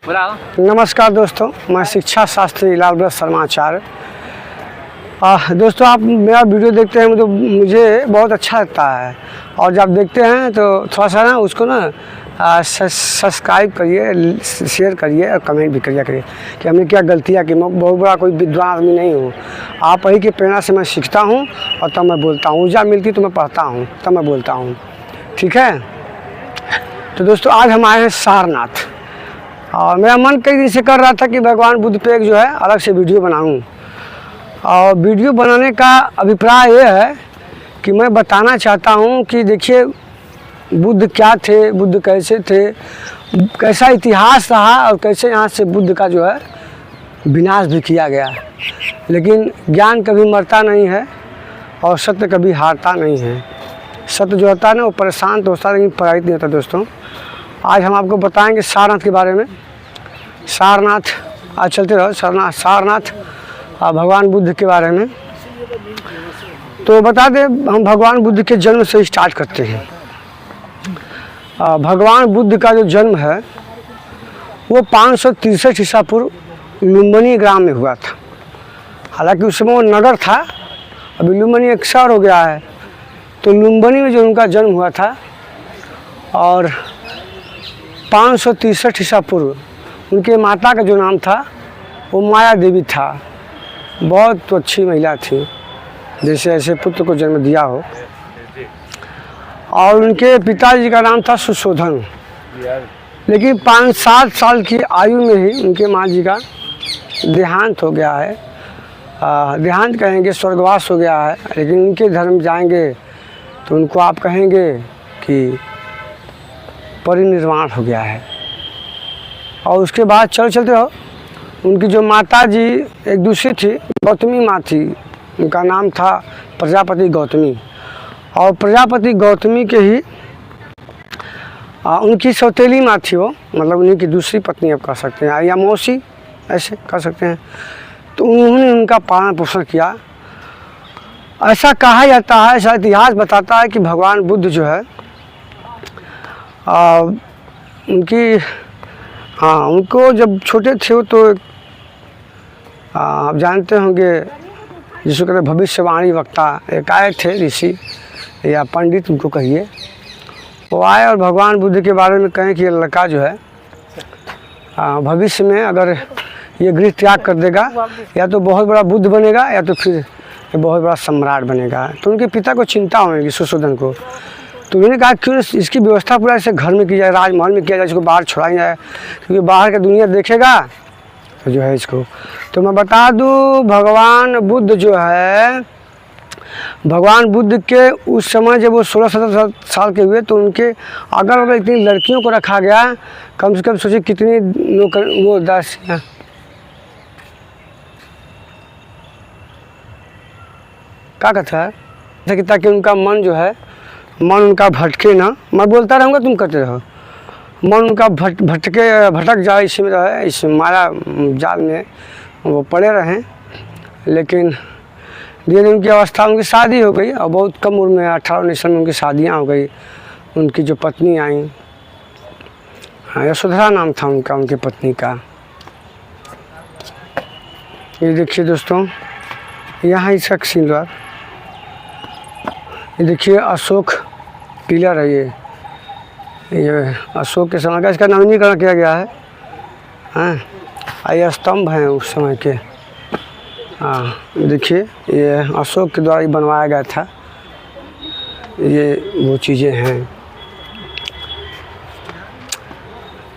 नमस्कार दोस्तों, मैं शिक्षा शास्त्री लालब्रत शर्मा आचार्य। दोस्तों, आप मेरा वीडियो देखते हैं तो मुझे बहुत अच्छा लगता है, और जब देखते हैं तो थोड़ा सा ना उसको ना सब्सक्राइब करिए, शेयर करिए और कमेंट भी करिए कि हमने क्या गलतियाँ की। मैं बहुत बड़ा कोई विद्वान आदमी नहीं हूँ, आप ही की प्रेरणा से मैं सीखता हूँ और तब मैं बोलता हूँ। ऊर्जा मिलती तो मैं पढ़ता हूँ, तब मैं बोलता हूँ। ठीक है, तो दोस्तों आज हम आए हैं सारनाथ, और मेरा मन कई दिन से कर रहा था कि भगवान बुद्ध पे एक जो है अलग से वीडियो बनाऊं। और वीडियो बनाने का अभिप्राय ये है कि मैं बताना चाहता हूं कि देखिए बुद्ध क्या थे, बुद्ध कैसे थे, कैसा इतिहास रहा और कैसे यहाँ से बुद्ध का जो है विनाश भी किया गया। लेकिन ज्ञान कभी मरता नहीं है और सत्य कभी हारता नहीं है। सत्य जो होता है ना वो परेशान तो होता है, लेकिन पराजित नहीं होता। दोस्तों आज हम आपको बताएंगे सारनाथ के बारे में। सारनाथ आज चलते रहो, सारनाथ भगवान बुद्ध के बारे में। तो बता दें, हम भगवान बुद्ध के जन्म से स्टार्ट करते हैं। भगवान बुद्ध का जो जन्म है वो 563 ईसा पूर्व लुम्बिनी ग्राम में हुआ था। हालांकि उस समय वो नगर था, अभी लुम्बिनी एक शहर हो गया है। तो लुम्बिनी में जो उनका जन्म हुआ था, और 563 ईसा पूर्व उनके माता का जो नाम था वो माया देवी था। बहुत अच्छी महिला थी, जैसे ऐसे पुत्र को जन्म दिया हो। और उनके पिताजी का नाम था सुशोधन। लेकिन 5-7 साल की आयु में ही उनके माँ जी का देहांत हो गया है। देहांत कहेंगे, स्वर्गवास हो गया है। लेकिन उनके धर्म जाएंगे तो उनको आप कहेंगे कि परिनिर्वाण हो गया है। और उसके बाद चलते हो, उनकी जो माता जी एक दूसरी थी, गौतमी माँ थी, उनका नाम था प्रजापति गौतमी। और प्रजापति गौतमी के ही उनकी सौतेली माँ थी वो, मतलब उन्हीं की दूसरी पत्नी आप कह सकते हैं, या मौसी ऐसे कह सकते हैं। तो उन्होंने उनका पालन पोषण किया। ऐसा कहा जाता है, ऐसा इतिहास बताता है कि भगवान बुद्ध जो है उनको जब छोटे थे वो तो आप जानते होंगे जिसको कहते भविष्यवाणी वक्ता, एक आए थे ऋषि या पंडित उनको कहिए। वो आए और भगवान बुद्ध के बारे में कहें कि ये लड़का जो है भविष्य में अगर ये गृह त्याग कर देगा, या तो बहुत बड़ा बुद्ध बनेगा या तो फिर बहुत बड़ा सम्राट बनेगा। तो उनके पिता को चिंता होगी, सुशोधन को। तो उन्होंने कहा क्यों इसकी व्यवस्था पूरा ऐसे घर में की जाए, राजमहल में किया जाए, इसको बाहर छुड़ाया जाए, क्योंकि बाहर का दुनिया देखेगा तो जो है इसको। तो मैं बता दूं, भगवान बुद्ध जो है, भगवान बुद्ध के उस समय जब वो 16-17 साल के हुए तो उनके अगल बगल इतनी लड़कियों को रखा गया, कम से कम सोचिए कितनी नौकर वो दासियाँ, क्या कहता है कि ताकि उनका मन जो है, मन उनका भटके ना। मैं बोलता रहूँगा, तुम करते रहो। मन उनका भटक जाए, इसमें रहे, इस माया जाल में वो पड़े रहें। लेकिन धीरे धीरे उनकी अवस्था, उनकी शादी हो गई, और बहुत कम उम्र में 18-19 साल में उनकी शादियाँ हो गई। उनकी जो पत्नी आई, यशोधरा नाम था उनका, उनकी पत्नी का। ये देखिए दोस्तों, यहाँ इसका सिंदूर, ये देखिए अशोक पिलर है। ये अशोक के समय का इसका नवीनीकरण किया गया है। ये स्तंभ हैं उस समय के। देखिए ये अशोक के द्वारा ही बनवाया गया था। ये वो चीज़ें हैं,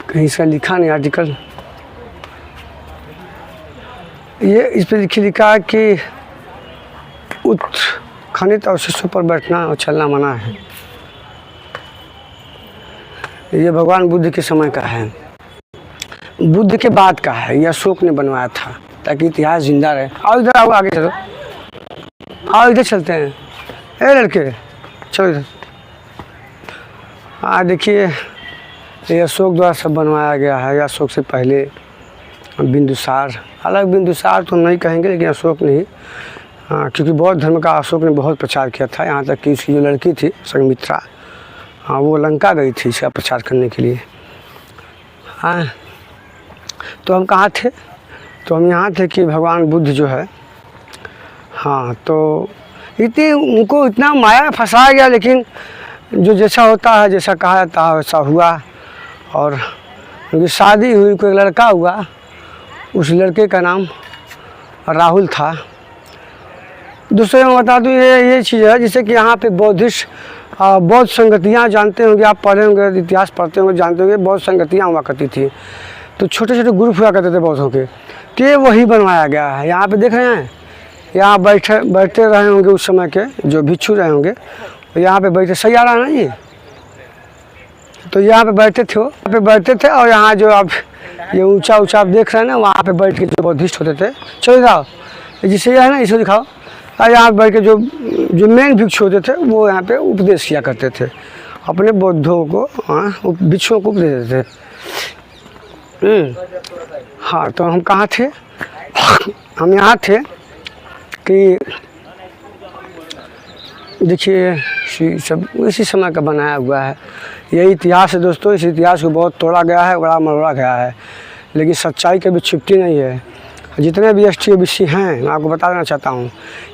कहीं इसका लिखा नहीं आर्टिकल। ये इस पर लिखा है कि उत्खनित अवशेषों पर बैठना और चलना मना है। ये भगवान बुद्ध के समय का है, बुद्ध के बाद का है। ये अशोक ने बनवाया था ताकि इतिहास जिंदा रहे। आओ इधर, आओ आगे चलो, आओ इधर चलते हैं। ए लड़के चलो इधर। देखिए ये अशोक द्वारा सब बनवाया गया है। अशोक से पहले बिंदुसार, हालांकि बिंदुसार तो नहीं कहेंगे, लेकिन अशोक ने ही, क्योंकि बौद्ध धर्म का अशोक ने बहुत प्रचार किया था। यहाँ तक कि उसकी जो लड़की थी संघमित्रा, वो लंका गई थी इसका प्रचार करने के लिए। तो हम कहाँ थे? तो हम यहाँ थे कि भगवान बुद्ध जो है, हाँ, तो इतनी उनको इतना माया में फंसाया गया, लेकिन जो जैसा होता है, जैसा कहा जाता है वैसा हुआ। और उनकी शादी हुई, कोई लड़का हुआ, उस लड़के का नाम राहुल था। दूसरे में बता दूँ, ये चीज़ है जैसे कि यहाँ पे बौद्धिस्ट बौद्ध संगतियाँ जानते होंगे, आप पढ़े होंगे, इतिहास पढ़ते होंगे, जानते होंगे, बौद्ध संगतियाँ हुआ करती थी। तो छोटे छोटे ग्रुप हुआ करते थे बौद्धों के, तो ये वही बनवाया गया है। यहाँ पे देख रहे हैं, यहाँ बैठते रहे होंगे उस समय के जो भिक्षु रहे होंगे, तो यहाँ पे बैठे, सही आ रहा है ना ये? तो यहाँ पे बैठते थे, यहाँ पे बैठते थे। और यहाँ जो आप ये ऊंचा ऊंचा आप देख रहे हैं ना, वहाँ पे बैठ के जो बौद्धिस्ट होते थे, चलो दिखाओ, जिससे है ना इसे दिखाओ। और यहाँ बैठ के जो मेन भिक्षु होते थे वो यहाँ पे उपदेश किया करते थे, अपने बौद्धों को, हाँ, भिक्षुओं को उपदेश देते थे। हाँ, तो हम कहाँ थे? हम यहाँ थे कि देखिए सब इसी समय का बनाया हुआ है, यही इतिहास है दोस्तों। इस इतिहास को बहुत तोड़ा गया है, बड़ा मरोड़ा गया है, लेकिन सच्चाई कभी छिपती नहीं है। जितने भी ST-OBC हैं, मैं आपको बताना चाहता हूँ,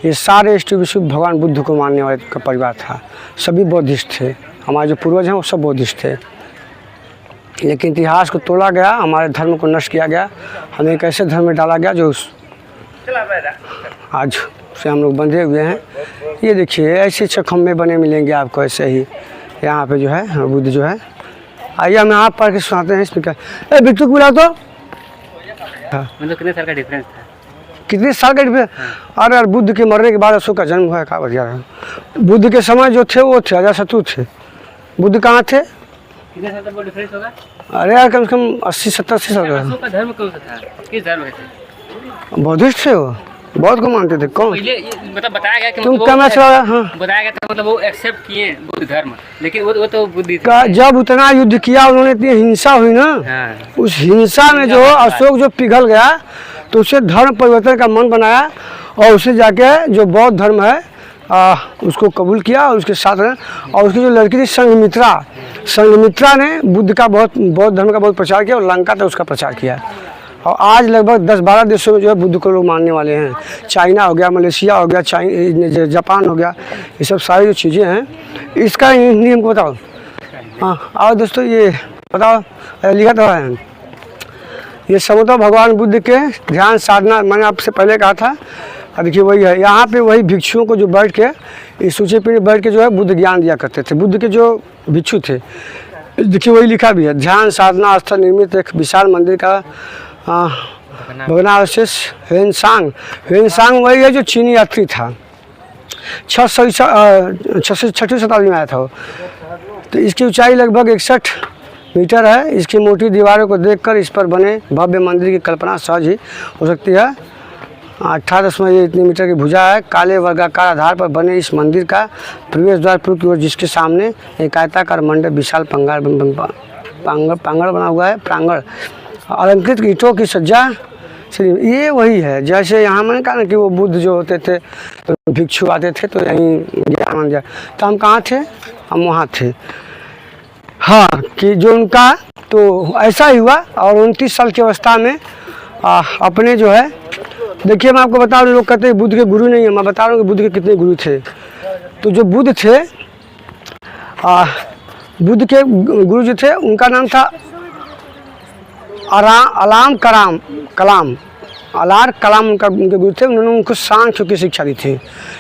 ये सारे ST-OBC भगवान बुद्ध को मानने वाले का परिवार था, सभी बौद्धिस्ट थे। हमारे जो पूर्वज हैं वो सब बौद्धिस्ट थे, लेकिन इतिहास को तोड़ा गया, हमारे धर्म को नष्ट किया गया, हमें एक ऐसे धर्म में डाला गया जो आज से हम लोग बंधे हुए हैं। ये देखिए ऐसे खम्भे बने मिलेंगे आपको, ऐसे ही यहाँ पे जो है बुद्ध जो है। आइए हम यहाँ पढ़ के सुनाते हैं स्पीकर। बिट्टू को बुला तो। मतलब कितने साल का डिफरेंस था? कितने साल का डिफरेंस? अरे यार, बुद्ध के मरने के बाद अशोक का जन्म हुआ है, कहा बढ़िया रहा। बुद्ध के समय जो थे वो थे अजातशत्रु थे। बुद्ध कहाँ थे? कितने साल का डिफरेंस होगा? अरे यार, कम से कम 80-70 साल का। अशोक का धर्म कौन सा था? किस धर्म के थे? बौद्धिस्ट थे वो, बौद्ध को मानते थे। कौन? मतलब बताया गया कि तुम कैमरा चला? हाँ, बताया गया था, मतलब वो एक्सेप्ट किए बुद्ध धर्म, लेकिन वो तो बुद्धि थे। जब उतना युद्ध किया उन्होंने, इतनी हिंसा हुई ना, हाँ। उस हिंसा में जो अशोक जो पिघल गया, तो उसे धर्म परिवर्तन का मन बनाया, और उसे जाके जो बौद्ध धर्म है उसको कबूल किया, और उसके साथ और उसकी जो लड़की थी संघमित्रा ने बुद्ध का बौद्ध धर्म का बहुत प्रचार किया, और लंका तक उसका प्रचार किया। और आज लगभग 10-12 देशों में जो है बुद्ध को लोग मानने वाले हैं। चाइना हो गया, मलेशिया हो गया, जापान हो गया, ये सब सारी जो चीज़ें हैं, इसका नियम को बताओ। हाँ, आओ दोस्तों, ये बताओ, लिखा तो है, ये समूह भगवान बुद्ध के ध्यान साधना, मैंने आपसे पहले कहा था। देखिए वही है, यहाँ पे वही भिक्षुओं को जो बैठ के इस ऊँचे पे बैठ के जो है बुद्ध ज्ञान दिया करते थे। बुद्ध के जो भिक्षु थे, देखिए वही लिखा भी है, ध्यान साधना स्थल निर्मित एक विशाल मंदिर का भग्नावशेष ह्वेनसांग वही है जो चीनी यात्री था, 6वीं शताब्दी में आया था वो। तो इसकी ऊंचाई लगभग 61 मीटर है। इसकी मोटी दीवारों को देखकर इस पर बने भव्य मंदिर की कल्पना सहज ही हो सकती है। 18 मीटर की भुजा है। काले वर्गाकार आधार पर बने इस मंदिर का प्रवेश द्वार पूर्व की ओर, जिसके सामने एक आयताकार मंडप विशाल प्रांगण बना हुआ है। प्रांगण अलंकृत ईंटों की सज्जा, ये वही है जैसे यहाँ मैंने कहा ना कि वो बुद्ध जो होते थे तो भिक्षु आते थे, तो यहीं ज्ञान दिया। तो हम कहाँ थे? हम वहाँ थे। हाँ, कि जो उनका तो ऐसा ही हुआ। और 29 साल की अवस्था में अपने जो है, देखिए मैं आपको बता रहा हूँ, लोग कहते हैं बुद्ध के गुरु नहीं है, मैं बता रहा हूँ कि बुद्ध के कितने गुरु थे। तो जो बुद्ध थे, बुद्ध के गुरु जो थे उनका नाम था कलाम उनका उनके गुरु थे। उन्होंने उनको सांख्य की शिक्षा दी थी।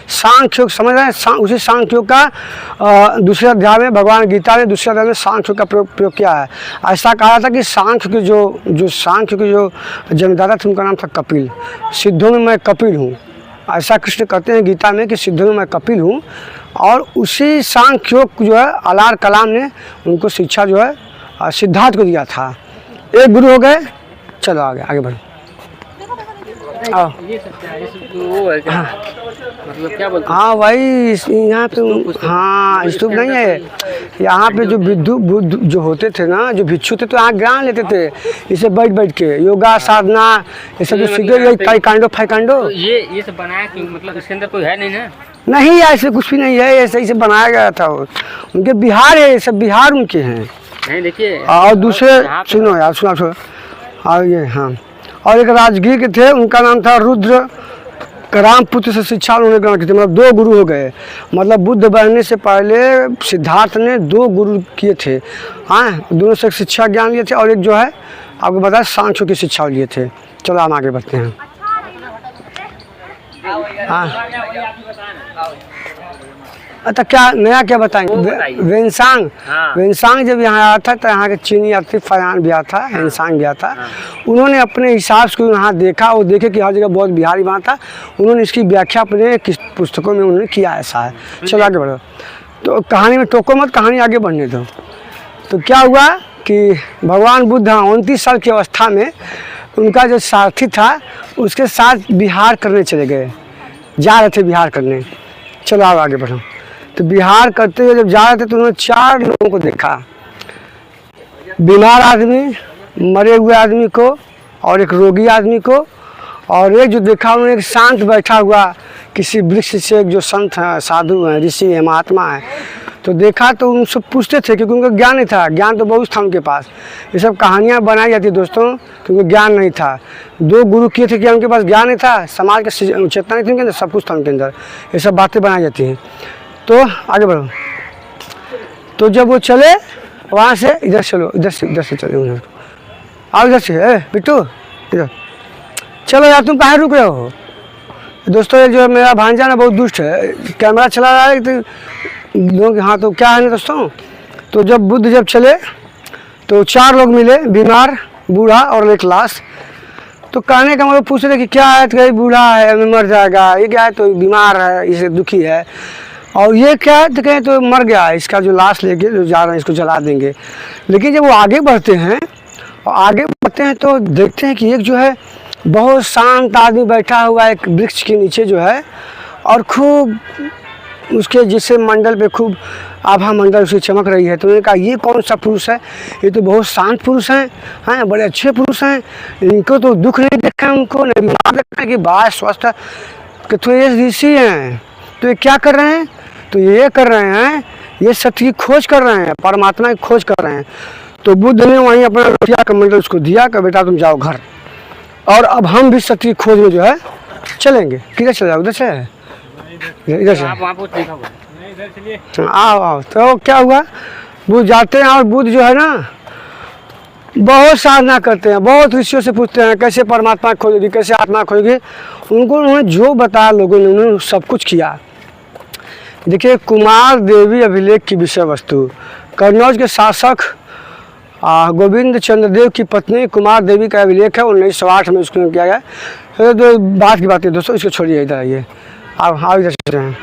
सांख्य समझ रहे हैं? उसी सांख्य का दूसरे अध्याय में भगवान गीता ने दूसरे अध्याय में सांख्य का प्रयोग किया है। ऐसा कहा था कि सांख्य के जो सांख्य के जो जन्मदाता थे उनका नाम था कपिल। सिद्धों में मैं कपिल हूँ, ऐसा कृष्ण कहते हैं गीता में कि सिद्धों में मैं कपिल हूँ। और उसी सांख्य जो है अलार कलाम ने उनको शिक्षा जो है सिद्धार्थ को दिया था। एक गुरु हो गए। चलो आगे बढ़ो। आओ। मतलब क्या बोलते हैं? हाँ भाई, यहाँ पे हाँ स्तूप नहीं है। यहाँ पे जो बुद्ध जो होते थे ना, जो भिक्षु थे, तो यहाँ ज्ञान लेते थे इसे बैठ के, योगा साधना ये सब जो सीखे, ये फाइकांडो ये सब बनाया कि मतलब इसके अंदर कोई है नहीं ना? नहीं, ऐसे कुछ भी नहीं है, ऐसे ही से बनाया गया था। उनके बिहार है, सब बिहार उनके हैं। नहीं देखिए, और दूसरे सुनो यार, सुनो और ये हाँ, और एक राजगीर के थे, उनका नाम था रुद्र। रामपुत्र से शिक्षा उन्होंने ग्रहण की थी, मतलब 2 गुरु हो गए। मतलब बुद्ध बनने से पहले सिद्धार्थ ने 2 गुरु किए थे। हाँ, दोनों से शिक्षा ज्ञान लिए थे, और एक जो है आपको बताया सांख्य की शिक्षा लिए थे। चलो हम आगे बढ़ते हैं। हाँ, अच्छा क्या नया क्या बताएंगे? वेनसांग। हाँ। वेनसांग जब यहाँ आया था तो यहाँ के चीनी यात्री फयान भी आया था, वेनसांग भी आया था। उन्होंने अपने हिसाब से यहाँ देखा और देखे कि हर जगह बहुत बिहारी वहाँ था। उन्होंने इसकी व्याख्या अपने किस पुस्तकों में उन्होंने किया, ऐसा है। चलो आगे बढ़ो। तो कहानी में टोको मत, कहानी आगे बढ़ने दो। तो क्या हुआ कि भगवान बुद्ध 29 साल की अवस्था में उनका जो सारथी था उसके साथ बिहार करने चले गए, जा रहे थे बिहार करने। चलो आप आगे बढ़ो। तो बिहार करते हुए जब जा रहे थे तो उन्होंने 4 लोगों को देखा, बीमार आदमी, मरे हुए आदमी को, और एक रोगी आदमी को, और एक जो देखा उन्होंने एक शांत बैठा हुआ किसी वृक्ष से, एक जो संत हैं, साधु हैं, ऋषि हैं, महात्मा हैं। तो देखा तो उनसे पूछते थे क्योंकि उनका ज्ञान नहीं था, ज्ञान तो बहुत था उनके पास। ये सब कहानियाँ बनाई जाती दोस्तों क्योंकि ज्ञान नहीं था। 2 गुरु किए थे कि उनके पास ज्ञान नहीं था, समाज का चेतना नहीं थी उनके अंदर, सब कुछ था उनके अंदर। ये सब बातें बनाई जाती हैं। तो आगे बढ़ो। तो जब वो चले वहाँ से, इधर चलो, इधर से चले, उधर आओ, इधर से। बिट्टू इधर चलो यार, तुम कहाँ रुक रहे हो? दोस्तों ये जो मेरा भांजा ना बहुत दुष्ट है, कैमरा चला रहा है तो लोग। हाँ, तो क्या है ना दोस्तों, तो जब बुद्ध जब चले तो 4 लोग मिले, बीमार, बूढ़ा और एक लाश। तो कहने का मतलब पूछ रहे कि क्या है? तो कहीं बूढ़ा है, मर जाएगा। ये क्या है? तो बीमार है, इसे दुखी है। और ये क्या है? तो कहें तो मर गया, इसका जो लाश लेके जो जा रहे हैं इसको जला देंगे। लेकिन जब वो आगे बढ़ते हैं और आगे बढ़ते हैं तो देखते हैं कि एक जो है बहुत शांत आदमी बैठा हुआ है एक वृक्ष के नीचे जो है, और खूब उसके जिससे मंडल पे खूब आभा मंडल उसकी चमक रही है। तो उन्होंने कहा ये कौन सा पुरुष है? ये तो बहुत शांत पुरुष हैं, हाँ, बड़े अच्छे पुरुष हैं, इनको तो दुख नहीं देखा, उनको नहीं बीमार देखा, कि बात स्वस्थ है। कि तो ये ऋषि हैं, तो ये क्या कर रहे हैं? तो ये कर रहे हैं, ये सत्य की खोज कर रहे हैं, परमात्मा की खोज कर रहे हैं। तो बुद्ध ने वहीं अपना रोटिया का मंडल उसको दिया कि बेटा तुम जाओ घर, और अब हम भी सत्य की खोज में जो है चलेंगे। किधर चले जाओ? उधर से, इधर से आओ आओ। तो क्या हुआ, बुद्ध जाते हैं और बुद्ध जो है ना बहुत साधना करते हैं, बहुत ऋषियों से पूछते हैं कैसे परमात्मा खोजेगी, कैसे आत्मा खोजेगी। उनको उन्होंने जो बताया लोगों ने उन्होंने सब कुछ किया। देखिए, कुमार देवी अभिलेख की विषय वस्तु, कन्नौज के शासक गोविंद चंद्र देव की पत्नी कुमार देवी का अभिलेख है, 1908 में उसको किया गया। तो बात की बात है दोस्तों, इसको छोड़िए, इधर आइए। आप इधर चल रहे हैं।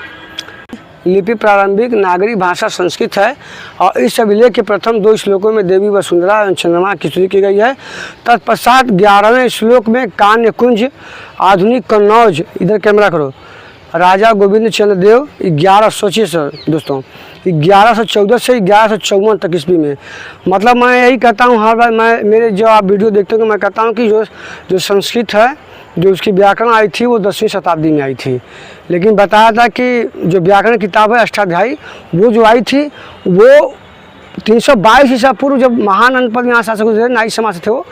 लिपि प्रारंभिक नागरी भाषा संस्कृत है, और इस अभिलेख के प्रथम 2 श्लोकों में देवी वसुंधरा एवं चंद्रमा की स्तुति की गई है। तत्पश्चात 11वें श्लोक में कान्य कुंज आधुनिक कन्नौज, इधर कैमरा करो, राजा गोविंद चंद्र देव 1125 दोस्तों, 1114 से 1154 तक ईस्वी में। मतलब मैं यही कहता हूँ हर बार, मैं मेरे जो आप वीडियो देखते हो मैं कहता हूँ कि जो संस्कृत है, जो उसकी व्याकरण आई थी वो 10वीं शताब्दी में आई थी। लेकिन बताया था कि जो व्याकरण किताब है अष्टाध्यायी, वो जो आई थी वो 322 ईसा पूर्व, जब महान अनपद यहाँ शासक थे, नाई समाज थे वो,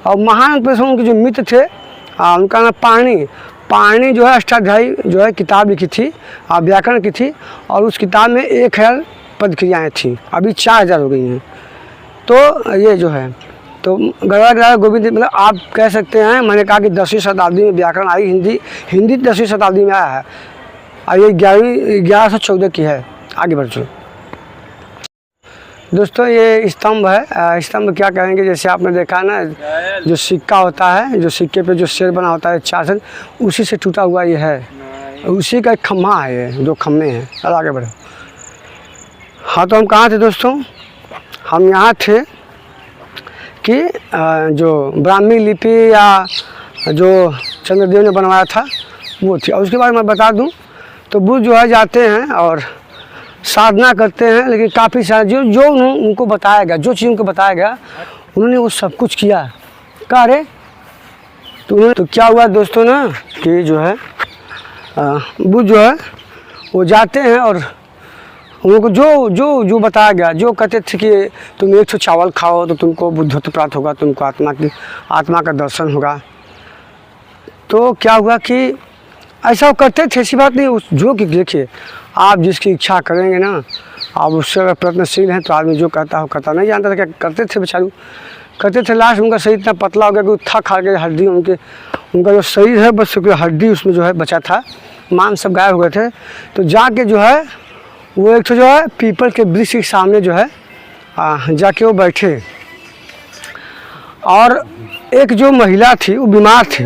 और महान अनपद उनके जो मित्र थे उनका नाम पाणिनि जो है अष्टाध्यायी जो है किताब लिखी थी, व्याकरण की थी, और उस किताब में 1000 पद क्रियाएँ थी, अभी 4000 हो गई हैं। तो ये जो है तो गड़ा गोविंद, मतलब आप कह सकते हैं, मैंने कहा कि 10वीं शताब्दी में व्याकरण आई, हिंदी 10वीं शताब्दी में आया है, और ये 1114 की है। आगे बढ़ो दोस्तों, ये स्तंभ है। स्तंभ क्या कहेंगे, जैसे आपने देखा ना जो सिक्का होता है, जो सिक्के पे जो शेर बना होता है 4 उसी से टूटा हुआ ये है, उसी का एक खम्भा है, ये 2 खम्भे हैं। चलो आगे बढ़ो। हाँ, तो हम कहाँ थे दोस्तों? हम यहाँ थे कि जो ब्राह्मी लिपि या जो चंद्रदेव ने बनवाया था वो थी। और उसके बाद मैं बता दूं तो बुद्ध जो है जाते हैं और साधना करते हैं, लेकिन काफ़ी सारे जो उनको बताया गया, जो चीज़ उनको बताया गया उन्होंने वो सब कुछ किया। कहा रे तो क्या हुआ दोस्तों ना कि जो है बुद्ध जो है वो जाते हैं और उनको जो जो जो बताया गया, जो कहते थे कि तुम एक तो चावल खाओ तो तुमको बुद्धत्व प्राप्त होगा, तुमको आत्मा का दर्शन होगा। तो क्या हुआ कि ऐसा करते थे, ऐसी बात नहीं। उस जो कि देखिए, आप जिसकी इच्छा करेंगे ना, आप उससे अगर प्रयत्नशील हैं तो आदमी जो कहता हो करता। नहीं जानता था क्या करते थे बेचारू, करते थे। लास्ट उनका शरीर इतना पतला हो गया कि थक हार के हड्डी उनका जो शरीर है बस हड्डी उसमें जो है बचा था, मांस सब गायब हो गए थे। तो जाके जो है वो एक तो जो है पीपल के वृक्ष के सामने जो है जाके वो बैठे, और एक जो महिला थी वो बीमार थी।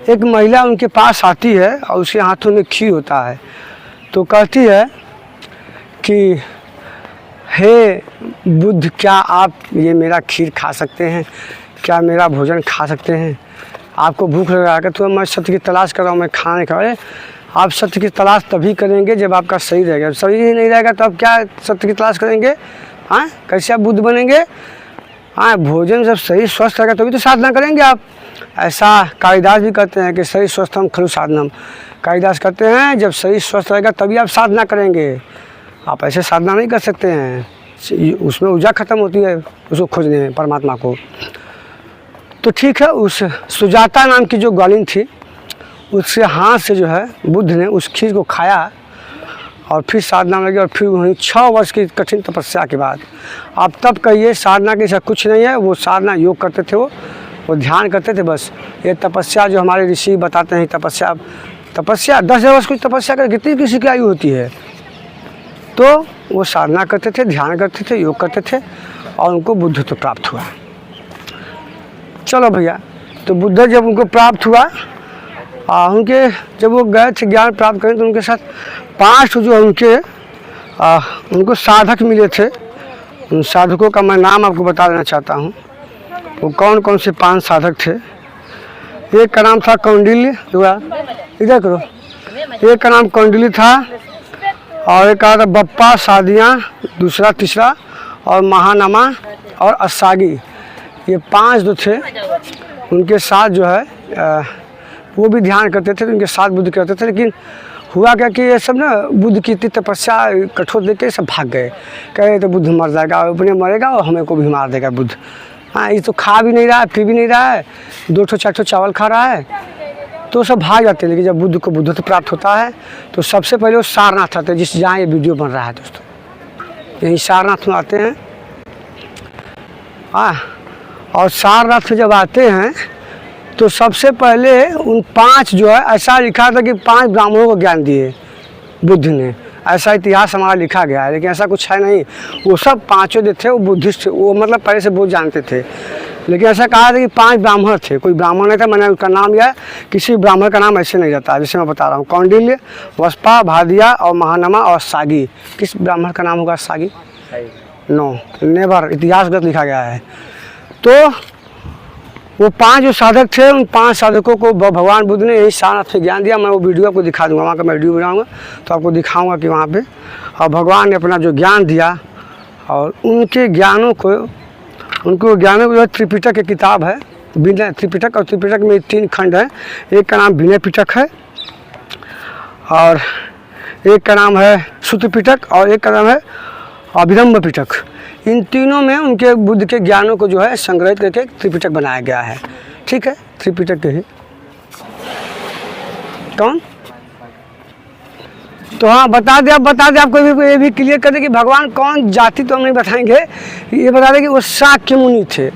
एक महिला उनके पास आती है और उसके हाथों में खीर होता है, तो कहती है कि हे बुद्ध, क्या आप ये मेरा खीर खा सकते हैं, क्या मेरा भोजन खा सकते हैं? आपको भूख लग रहा है? तो मैं सत्य की तलाश कर रहा हूँ, मैं खाना नहीं खा रहा। आप सत्य की तलाश तभी करेंगे जब आपका शरीर रहेगा। शरीर ही नहीं रहेगा तो आप क्या सत्य की तलाश करेंगे? हाँ, कैसे आप बुद्ध बनेंगे? हाँ, भोजन जब शरीर स्वस्थ रहेगा तभी तो साधना करेंगे आप। ऐसा कालिदास भी कहते हैं कि शरीर स्वस्थम खलु साधनम। कालिदास कहते हैं जब शरीर स्वस्थ रहेगा तभी आप साधना करेंगे, आप ऐसे साधना नहीं कर सकते हैं। उसमें ऊर्जा खत्म होती है उसको खोजने में, परमात्मा को। तो ठीक है, उस सुजाता नाम की जो ग्वालिन थी, उसके हाथ से जो है बुद्ध ने उस खीर को खाया और फिर साधना लगी। और फिर वहीं 6 वर्ष की कठिन तपस्या के बाद, आप तब कहिए साधना के साथ कुछ नहीं है। वो साधना योग करते थे, वो ध्यान करते थे बस। ये तपस्या जो हमारे ऋषि बताते हैं, तपस्या 10 वर्ष की तपस्या कर कितनी किसी की आयु होती है। तो वो साधना करते थे, ध्यान करते थे, योग करते थे और उनको बुद्ध तो प्राप्त हुआ। चलो भैया, तो बुद्ध जब उनको प्राप्त हुआ, उनके जब वो गए थे ज्ञान प्राप्त करें, तो उनके साथ 5 जो उनको साधक मिले थे। उन साधकों का मैं नाम आपको बता देना चाहता हूँ। वो कौन कौन से 5 साधक थे। एक का नाम था कौंडिल्य, इधर करो। एक का नाम कौंडिल्य था, और एक का था बप्पा, सादिया, दूसरा, तीसरा, और महानमा और असागी। ये 5 जो थे उनके साथ जो है वो भी ध्यान करते थे, तो उनके साथ बुद्ध करते थे। लेकिन हुआ क्या कि ये सब ना बुद्ध की इतनी तपस्या कठोर देख के सब भाग गए। कहे तो बुद्ध मर जाएगा, अपने मरेगा और हमें को भी मार देगा बुद्ध। हाँ, ये तो खा भी नहीं रहा है, पी भी नहीं रहा है, 2-4 चावल खा रहा है, तो सब भाग जाते हैं। लेकिन जब बुद्ध को बुद्धत्व प्राप्त होता है तो सबसे पहले वो सारनाथ आते हैं, जिस जहाँ ये वीडियो बन रहा है दोस्तों, यहीं सारनाथ में आते हैं। हाँ, और सारनाथ में जब आते हैं तो सबसे पहले उन 5 जो है, ऐसा लिखा था कि 5 ब्राह्मणों को ज्ञान दिए बुद्ध ने। ऐसा इतिहास हमारा लिखा गया है, लेकिन ऐसा कुछ है नहीं। वो सब 5 जो थे वो बुद्धिस्ट थे, वो मतलब पहले से बहुत जानते थे। लेकिन ऐसा कहा था कि 5 ब्राह्मण थे, कोई ब्राह्मण नहीं था। मैंने उसका नाम लिया, किसी ब्राह्मण का नाम ऐसे नहीं रहता, जैसे मैं बता रहा हूँ। कौंडिल्य, वस्पा, भादिया और महानमा और सागी। किस ब्राह्मण का नाम होगा सागी? नो, नेवर, इतिहासगत लिखा गया है। तो वो 5 जो साधक थे, उन 5 साधकों को भगवान बुद्ध ने यही सारनाथ में ज्ञान दिया। मैं वो वीडियो आपको दिखा दूंगा, वहाँ का मैं वीडियो बनाऊंगा तो आपको दिखाऊंगा कि वहाँ पे और भगवान ने अपना जो ज्ञान दिया, और उनके ज्ञानों को जो है त्रिपिटक की किताब है, विनय त्रिपिटक। और त्रिपिटक में 3 खंड है। एक का नाम विनय पिटक है, और एक का नाम है सूत्र पिटक, और एक का नाम है अभिनव पिटक। इन तीनों में उनके बुद्ध के ज्ञानों को जो है संग्रहित करके त्रिपिटक बनाया गया है। ठीक है, त्रिपिटक के ही कौन? तो हाँ, बता दे आपको ये भी क्लियर कर दे कि भगवान कौन, जाति तो हम नहीं बताएंगे, ये बता दें कि वो शाक्य मुनि थे।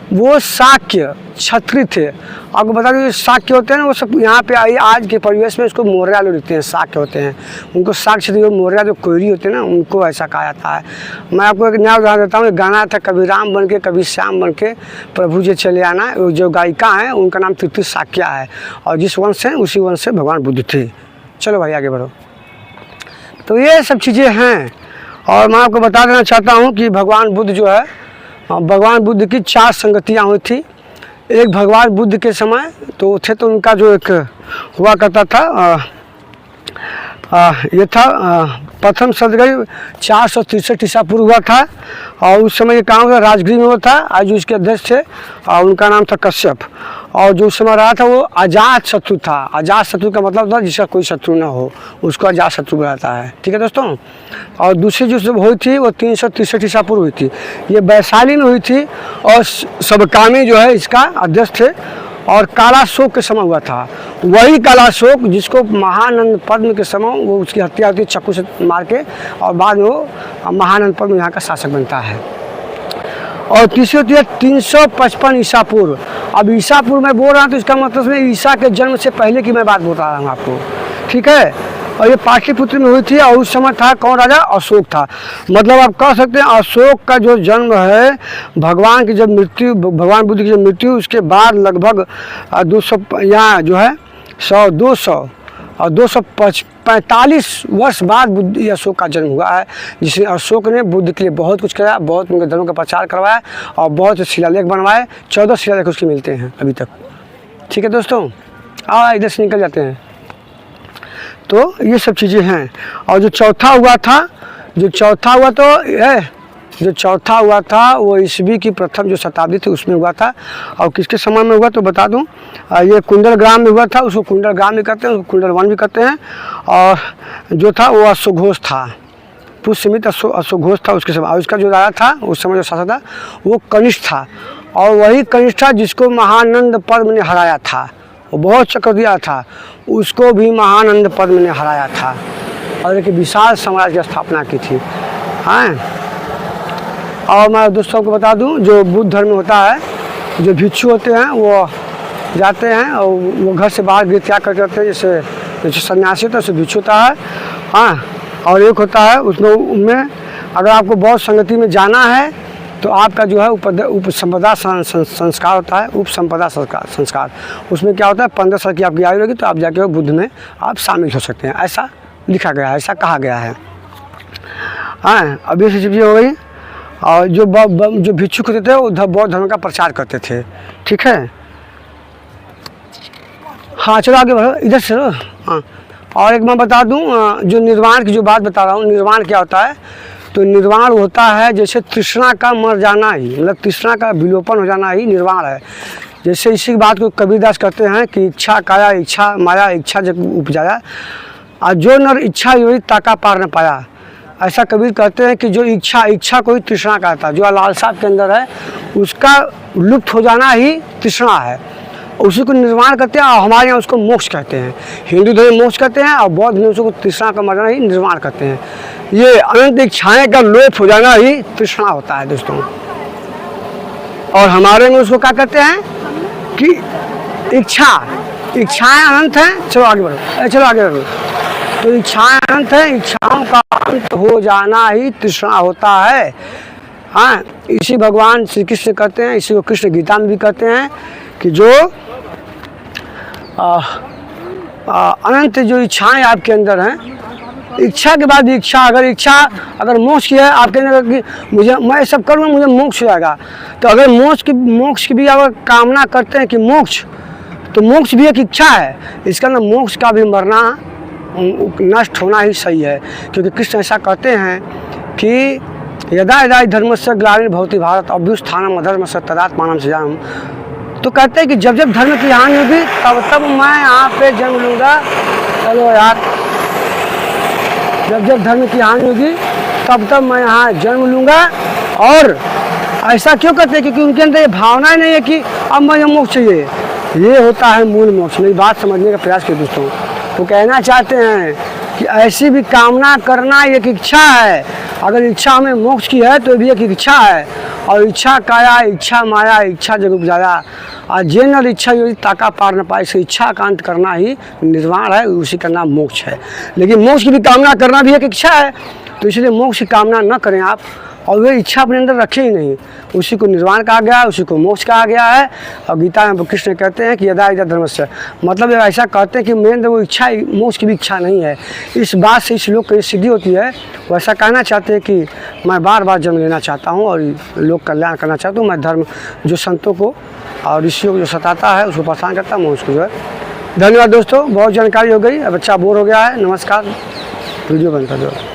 वो शाक्य क्षत्रिय थे। आपको बता दें शाक्य होते हैं ना, वो सब यहाँ पे आज के परिवेश में इसको मौर्य लोग लिखते हैं, शाक्य होते हैं। उनको शाक्य क्षत्रिय, मौर्य जो कोयरी होते हैं ना, उनको ऐसा कहा जाता है। मैं आपको एक नया उदाहरण देता हूँ। एक गाना था, कभी राम बन के कभी श्याम बन के प्रभु जी चले आना। जो गायिका हैं उनका नाम तृप्ति शाक्या है, और जिस वंश है उसी वंश से भगवान बुद्ध थे। चलो भाई आगे बढ़ो। तो ये सब चीज़ें हैं, और मैं आपको बता देना चाहता हूँ कि भगवान बुद्ध जो है, भगवान बुद्ध की 4 संगतियाँ हुई थी। एक भगवान बुद्ध के समय तो थे, तो उनका जो एक हुआ करता था ये था प्रथम सदगई 463 ईसा पूर्व हुआ था और उस समय ये काम राजगृह में हुआ था। आज जो इसके अध्यक्ष थे और उनका नाम था कश्यप। और जो उस समय रहा था वो अजात शत्रु था। अजात शत्रु का मतलब था जिसका कोई शत्रु ना हो, उसको अजात शत्रु कहलाता है। ठीक है दोस्तों। और दूसरी जो हुई थी वो 363 ईसा पूर्व हुई थी, ये वैशाली में हुई थी। और सबकामी जो है इसका अध्यक्ष थे और कालाशोक के समय हुआ था। वही कालाशोक जिसको महानंद पद्म के समय वो उसकी हत्या होती है चाकू से मार के, और बाद में वो महानंद पद्म यहाँ का शासक बनता है। और तीसरी होती है 355 ईसा पूर्व। अब ईसा पूर्व मैं बोल रहा हूँ तो इसका मतलब है ईसा के जन्म से पहले की मैं बात बता रहा हूँ आपको। ठीक है। और ये पाटलिपुत्र में हुई थी और उस समय था कौन राजा? अशोक था। मतलब आप कह सकते हैं अशोक का जो जन्म है, भगवान की जब मृत्यु, भगवान बुद्ध की जब मृत्यु, उसके बाद लगभग 200 यहाँ जो है 200 और 245 वर्ष बाद बुद्ध अशोक का जन्म हुआ है, जिसने अशोक ने बुद्ध के लिए बहुत कुछ किया, बहुत उनके धर्म का प्रचार करवाया और बहुत से शिलालेख बनवाए। 14 शिलालेख उसके मिलते हैं अभी तक। ठीक है दोस्तों, इधर से निकल जाते हैं। तो ये सब चीज़ें हैं। और जो चौथा हुआ था जो चौथा हुआ था वो ईस्वी की प्रथम जो शताब्दी थी उसमें हुआ था। और किसके समय में हुआ तो बता दूं, ये कुंडल ग्राम में हुआ था। उसको कुंडल ग्राम भी कहते हैं, उसको कुंडल वन भी कहते हैं। और जो था वो अश्वघोष था, पुष्यमित अश्वघोष था उसके समय। और उसका जो राजा था उस समय जो शासक था वो कनिष्ठ था। और वही कनिष्ठ था जिसको महानंद पद्म ने हराया था, वो बहुत चक्कर दिया था, उसको भी महानंद पद्म ने हराया था और एक विशाल साम्राज्य की स्थापना की थी। हाँ। और मैं दोस्तों को बता दूं, जो बुद्ध धर्म में होता है, जो भिक्षु होते हैं वो जाते हैं और वो घर से बाहर गृह त्याग करके जाते हैं। जैसे सन्यासी होता है, जैसे भिक्षु होता है। हाँ। और एक होता है उनमें अगर आपको बहुत संगति में जाना है तो आपका जो है उपसंपदा संस्कार होता है, उपसंपदा संस्कार। उसमें क्या होता है, 15 साल की आपकी आयु रहेगी तो आप जाके बुद्ध में आप शामिल हो सकते हैं। ऐसा लिखा गया है, ऐसा कहा गया है। हाँ। अब ये चीज़ें हो गई। और जो भिक्षुक होते थे वो बौद्ध धर्म का प्रचार करते थे। ठीक है। हाँ चलो आगे बढ़ो, इधर से। हाँ। और एक मैं बता दूं, जो निर्वाण की जो बात बता रहा हूँ, निर्वाण क्या होता है तो निर्वाण होता है जैसे तृष्णा का मर जाना ही, मतलब तृष्णा का विलोपन हो जाना ही निर्वाण है। जैसे इसी बात को कबीरदास कहते हैं कि इच्छा काया इच्छा माया इच्छा जब उपजाया, और जो नर इच्छा योगी ताका पार न पाया। ऐसा कबीर कहते हैं कि जो इच्छा को ही तृष्णा कहता है, जो लालसा के अंदर है उसका लुप्त हो जाना ही तृष्णा है, उसी को निर्वाण कहते हैं। और हमारे यहाँ उसको मोक्ष कहते हैं। हिंदू धर्म मोक्ष कहते हैं और बौद्ध धर्म उसको तृष्णा का मर जाना ही निर्वाण कहते हैं। ये अनंत इच्छाएं का लोप हो जाना ही तृष्णा होता है दोस्तों। और हमारे में उसको क्या कहते हैं कि इच्छाएं अनंत हैं। चलो आगे बढ़ो। तो इच्छाएं अनंत हैं, इच्छाओं का अंत हो जाना ही तृष्णा होता है। हाँ। इसी भगवान श्री कृष्ण कहते हैं, इसी को कृष्ण गीता में भी कहते हैं कि जो अनंत जो इच्छाएं आपके अंदर हैं, इच्छा के बाद इच्छा, अगर मोक्ष की है आपके अंदर कि मुझे मैं सब करूँगा मुझे मोक्ष हो जाएगा, तो अगर मोक्ष की भी अगर कामना करते हैं कि मोक्ष, तो मोक्ष भी एक इच्छा है। इसका ना मोक्ष का भी मरना, नष्ट होना ही सही है। क्योंकि कृष्ण ऐसा कहते हैं कि यदा यदा धर्मस्य ग्लानिर्भवति भारत अभ्युत्थानम् अधर्मस्य तदात्मानं सृजाम्यहम्। तो कहते हैं कि जब जब धर्म की हानि होगी तब मैं यहाँ पे जन्म लूँगा। चलो यार, जब धर्म की हानि होगी तब मैं यहाँ जन्म लूँगा। और ऐसा क्यों करते हैं? क्योंकि उनके अंदर ये भावना ही नहीं है कि अब मुझे मोक्ष चाहिए। ये होता है मूल मोक्ष। मेरी बात समझने का प्रयास करें दोस्तों। वो कहना चाहते हैं कि ऐसी भी कामना करना एक इच्छा है। अगर इच्छा हमें मोक्ष की है तो भी एक इच्छा है। और इच्छा काया इच्छा माया इच्छा जग उपजाया, और जे नर इच्छा योगी ताका पार न पाए। इसे इच्छा का अंत करना ही निर्वाण है, उसी का नाम मोक्ष है। लेकिन मोक्ष की भी कामना करना भी एक इच्छा है, तो इसलिए मोक्ष की कामना न करें आप, और वे इच्छा अपने अंदर रखे ही नहीं। उसी को निर्वाण कहा गया है, उसी को मोक्ष कहा गया है। और गीता में कृष्ण कहते हैं कि यदा यदा धर्मस्य, मतलब ऐसा कहते हैं कि मेरे अंदर वो इच्छा, मोक्ष की भी इच्छा नहीं है। इस बात से इस लोग को ये सिद्धि होती है। वो ऐसा कहना चाहते हैं कि मैं बार बार जन्म लेना चाहता हूँ और लोक कल्याण करना चाहता हूँ। मैं धर्म जो संतों को और ऋषियों को जो सताता है उसको परेशान करता हूँ, उसको जो है। धन्यवाद दोस्तों, बहुत जानकारी हो गई। अब बच्चा बोर हो गया है। नमस्कार, वीडियो बंद कर दो।